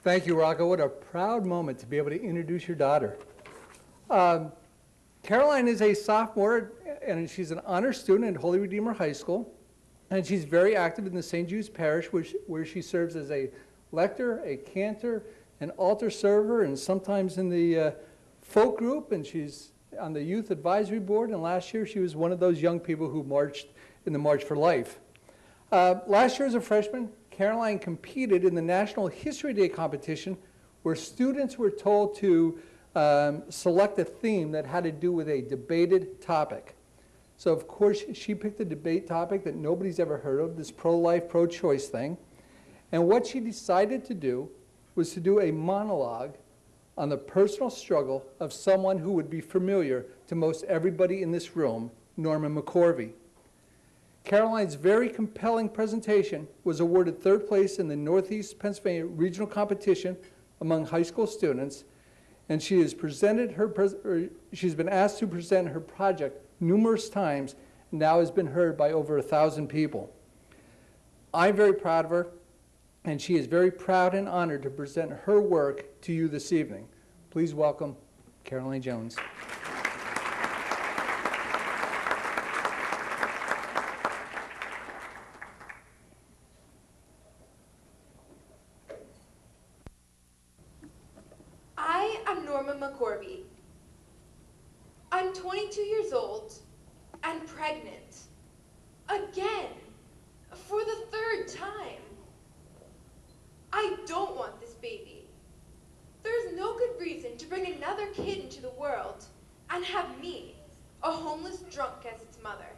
Thank you, Rocco. What a proud moment to be able to introduce your daughter. Caroline is a sophomore, and she's an honor student at Holy Redeemer High School. And she's very active in the St. Jude's Parish, where she serves as a lector, a cantor, an altar server, and sometimes in the folk group. And she's on the youth advisory board. And last year, she was one of those young people who marched in the March for Life. Last year, as a freshman, Caroline competed in the National History Day competition, where students were told to select a theme that had to do with a debated topic. So, of course, she picked a debate topic that nobody's ever heard of, this pro-life, pro-choice thing. And what she decided to do was to do a monologue on the personal struggle of someone who would be familiar to most everybody in this room, Norma McCorvey. Caroline's very compelling presentation was awarded third place in the Northeast Pennsylvania regional competition among high school students, and she has she's been asked to present her project numerous times, and now has been heard by over 1,000 people. I'm very proud of her, and she is very proud and honored to present her work to you this evening. Please welcome Caroline Jones. I am Norma McCorvey. I'm 22 years old and pregnant. Again, for the third time. I don't want this baby. There's no good reason to bring another kid into the world and have me, a homeless drunk, as its mother.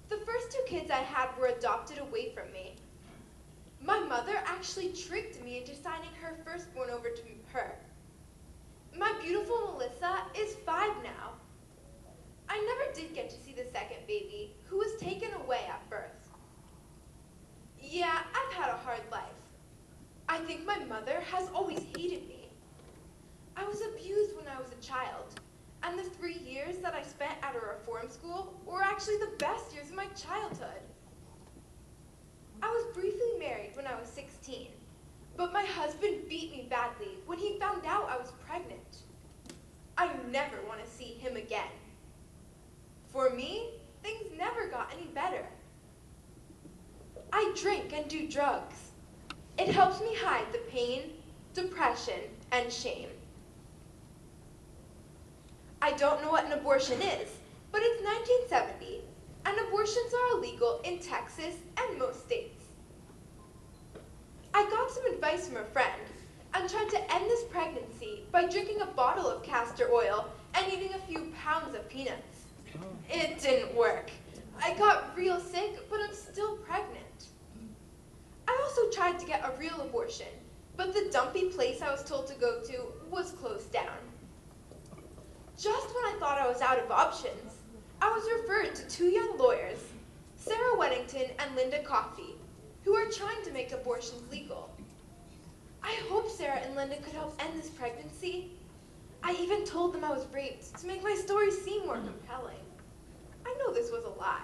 The first two kids I had were adopted away from me. My mother actually tricked me into signing her firstborn over to her. My beautiful Melissa is 5 now. I never did get to see the second baby, who was taken away at birth. Yeah, I've had a hard life. I think my mother has always hated me. I was abused when I was a child, and the 3 years that I spent at a reform school were actually the best years of my childhood. I was briefly married when I was 16, but my husband beat me badly when he found out I was pregnant. I never want to see him again. For me, things never got any better. I drink and do drugs. It helps me hide the pain, depression, and shame. I don't know what an abortion is, but it's 1970, and abortions are illegal in Texas and most states. I got some advice from a friend and tried to end this pregnancy by drinking a bottle of castor oil and eating a few pounds of peanuts. It didn't work. I got real sick, but I'm still pregnant. I also tried to get a real abortion, but the dumpy place I was told to go to was closed down. Just when I thought I was out of options, I was referred to 2 young lawyers, Sarah Weddington and Linda Coffey, who are trying to make abortions legal. I hope Sarah and Linda could help end this pregnancy. I even told them I was raped to make my story seem more compelling. I know this was a lie.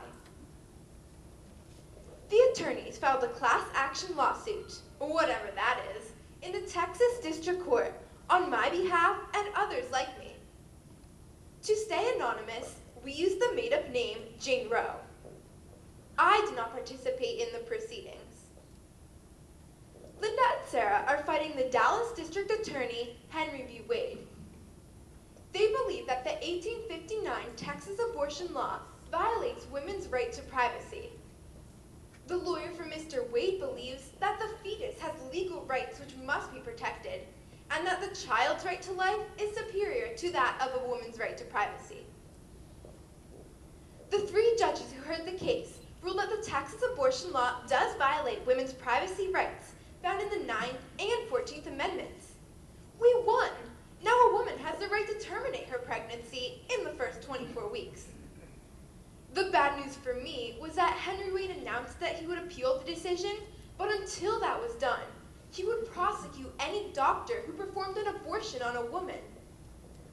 The attorneys filed a class action lawsuit, or whatever that is, in the Texas District Court on my behalf and others like me. To stay anonymous, we used the made-up name Jane Roe. I did not participate in the proceedings. Linda and Sarah are fighting the Dallas District Attorney, Henry B. Wade. They believe that the 1859 Texas abortion law violates women's right to privacy. The lawyer for Mr. Wade believes that the fetus has legal rights which must be protected, and that the child's right to life is superior to that of a woman's right to privacy. The 3 judges who heard the case ruled that the Texas abortion law does violate women's privacy rights found in the 9th and 14th Amendments. We won! Now a woman has the right to terminate her pregnancy in the first 24 weeks. The bad news for me was that Henry Wade announced that he would appeal the decision, but until that was done, he would prosecute any doctor who performed an abortion on a woman.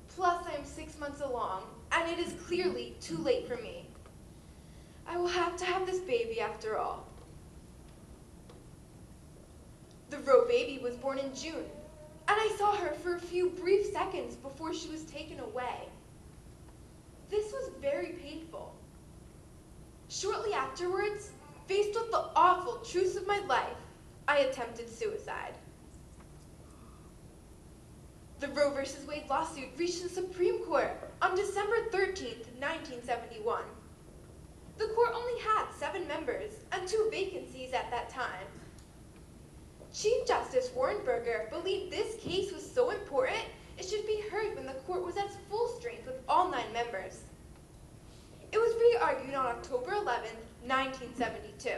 Plus, I am 6 months along, and it is clearly too late for me. I will have to have this baby after all. The Roe baby was born in June, and I saw her for a few brief seconds before she was taken away. This was very painful. Shortly afterwards, faced with the awful truths of my life, I attempted suicide. The Roe v. Wade lawsuit reached the Supreme Court on December 13th, 1971. The court only had 7 members and 2 vacancies at that time. Chief Justice Warren Burger believed this case was so important it should be heard when the court was at full strength with all 9 members. It was re-argued on October 11th, 1972.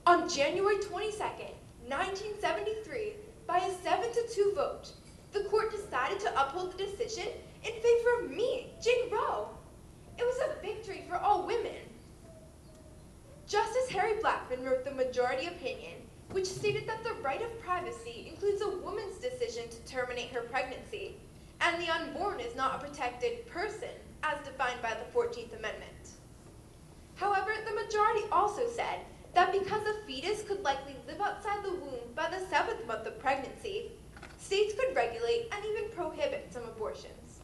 On January 22nd, 1973, by a 7-2 vote, the court decided to uphold the decision in favor of me, Jane Roe. It was a victory for all women. Justice Harry Blackmun wrote the majority opinion, which stated that the right of privacy includes a woman's decision to terminate her pregnancy, and the unborn is not a protected person, as defined by the 14th Amendment. However, the majority also said that because a fetus could likely live outside the womb by the 7th month of pregnancy, states could regulate and even prohibit some abortions.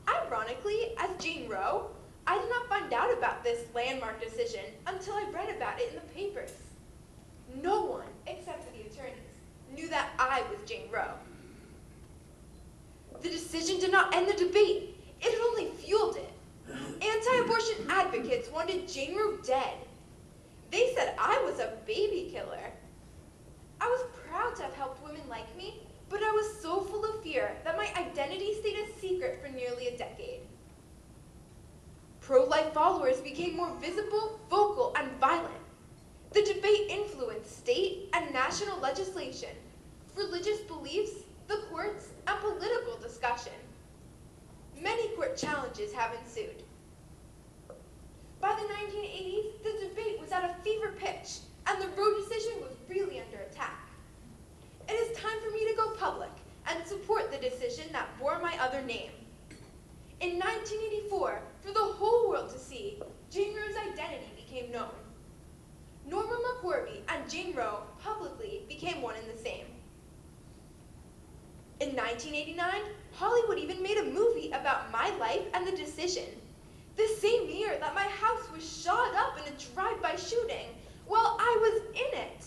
Ironically, as Jane Roe, I did not find out about this landmark decision until I read about it in the papers. No one, except for the attorneys, knew that I was Jane Roe. The decision did not end the debate. It had only fueled it. Anti-abortion advocates wanted Jane Roe dead. They said I was a baby killer. I was proud to have helped women like me, but I was so full of fear that my identity stayed a secret for nearly a decade. Pro-life followers became more visible, vocal, and violent. The debate influenced state and national legislation, religious beliefs, the courts, and political discussion. Many court challenges have ensued. By the 1980s, the debate was at a fever pitch, and the Roe decision was really under attack. It is time for me to go public and support the decision that bore my other name. In 1984, for the whole world to see, Jane Roe's identity became known. Norma McCorvey and Jane Roe publicly became one and the same. In 1989, Hollywood even made a movie about my life and the decision. The same year that my house was shot up in a drive-by shooting while I was in it.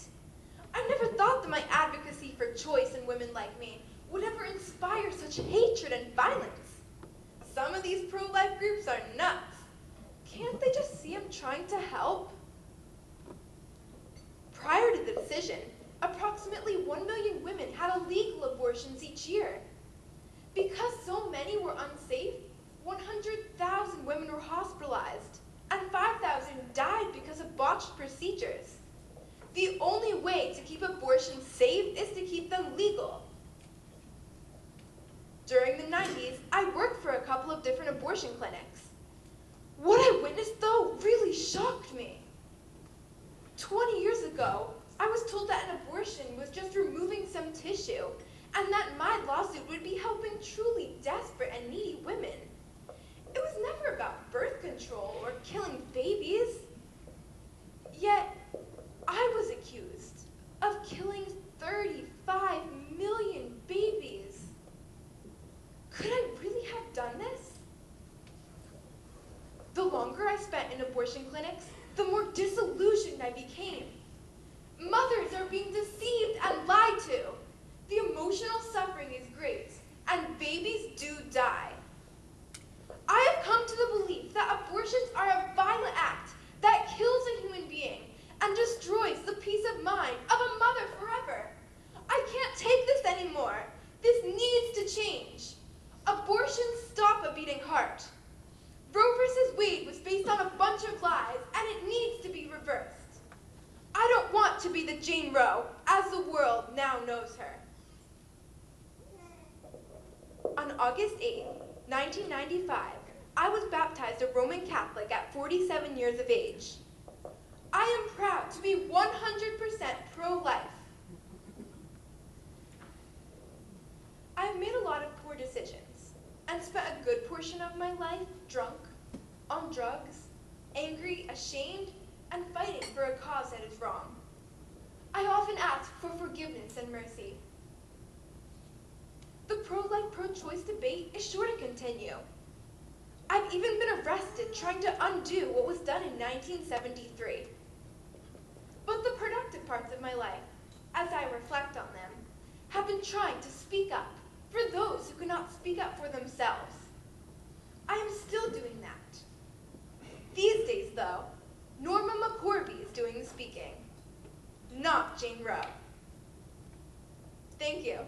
I never thought that my advocacy for choice in women like me would ever inspire such hatred and violence. Some of these pro-life groups are nuts. Can't they just see I'm trying to help? Prior to the decision, approximately 1 million women had illegal abortions each year. Because so many were unsafe, 100,000 women were hospitalized, and 5,000 died because of botched procedures. The only way to keep abortions safe is to keep them legal. During the 90s, I worked for a couple of different abortion clinics. What I witnessed, though, really shocked me. 20 years ago, I was told that an abortion was just removing some tissue, and that my lawsuit would be helping truly desperate and needy women. It was never about birth control or killing babies. Yet, I was accused of killing 35 million babies. Could I really have done this? The longer I spent in abortion clinics, the more disillusioned I became. Mothers are being deceived and lied to. The emotional suffering is great, and babies do die. I have come to the belief that abortions are a violent act that kills a human being and destroys the peace of mind of a mother forever. I can't take this anymore. This needs to change. Abortions stop a beating heart. Roe v. Wade was based on a bunch of lies, and it needs to be reversed. I don't want to be the Jane Roe as the world now knows her. On August 8, 1995, I was baptized a Roman Catholic at 47 years of age. I am proud to be 100% pro-life. I have made a lot of poor decisions and spent a good portion of my life drunk, on drugs, angry, ashamed, and fighting for a cause that is wrong. I often ask for forgiveness and mercy. The pro-life, pro-choice debate is sure to continue. I've even been arrested trying to undo what was done in 1973. But the productive parts of my life, as I reflect on them, have been trying to speak up for those who cannot speak up for themselves. I am still doing that. These days, though, Norma McCorvey is doing the speaking, not Jane Roe. Thank you.